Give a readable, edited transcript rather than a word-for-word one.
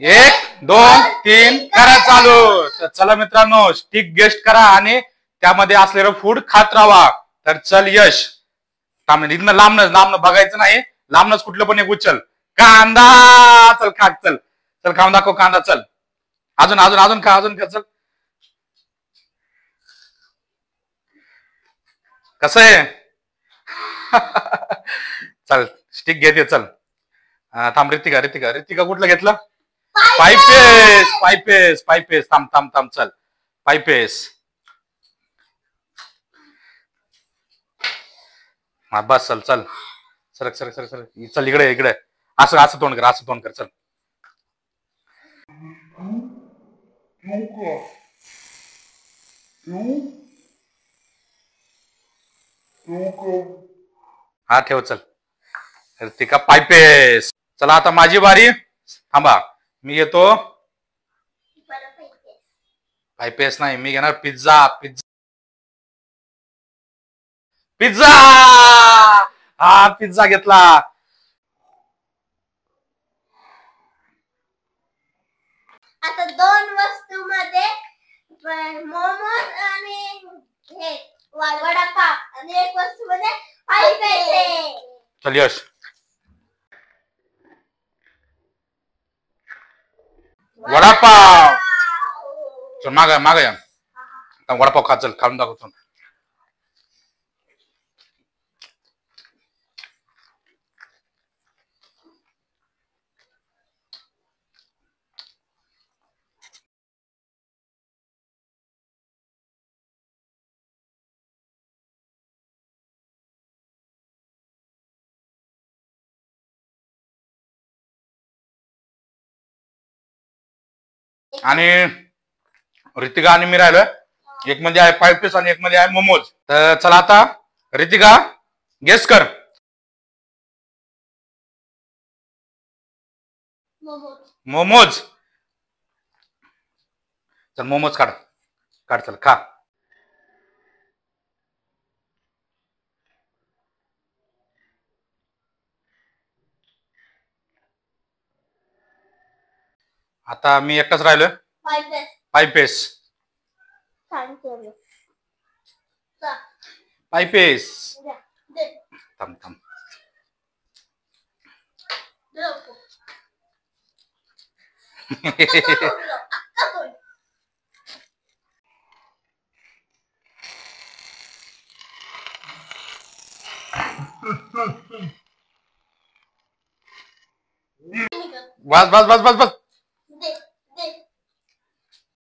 एक दोन तीन करा चालू। तर चला मित्रांनो, स्टिक गेस्ट करा आणि त्यामध्ये असलेलं फूड खात राहा। तर चल यश, इथनं लांबनच बघायचं नाही, लांबनच कुठलं पण एक उचल। कांदा चल खा, चल चल खाऊन दाखव कांदा, चल अजून अजून अजून खा, अजून खा, चल। कसं आहे? चल स्टिक घेते, चल। थांब, रितिका रितिका रितिका कुठलं घेतलं? पायपेस पायपेस पायपेस, थांब थांब थांब, चल पायपेस। हा बस, चल चल सरक सरक सरक सरक, चल इकडे इकडे, असं असं तोंड कर, असं तोंड कर, चल। हा ठेव, चल। रितिका पायपेस। चला आता माझी बारी, थांबा मी येतो। पायपेस नाही, मी घेणार पिझ्झा पिझ्झा पिझ्झा। हा पिझ्झा घेतला। आता दोन वस्तू मध्ये मोमोज आणि हे वडापाव, आणि एक वस्तू मध्ये पायपेस। चल यश, वडापाव। चल माग माग या, वडापाव खा, चल खाऊन दाखवतो। आणि रितिका आणि मी राहिलोय, एक मध्ये आहे पायपेस आणि एक मध्ये आहे मोमोज। तर चला आता रितिका गेस कर। मोमोज। चल मोमोज काढ, काढ, चल खा। आता मी एकटाच राहिलोय, पायपेस पायपेस। थांब थांब, बस बस बस बस बस,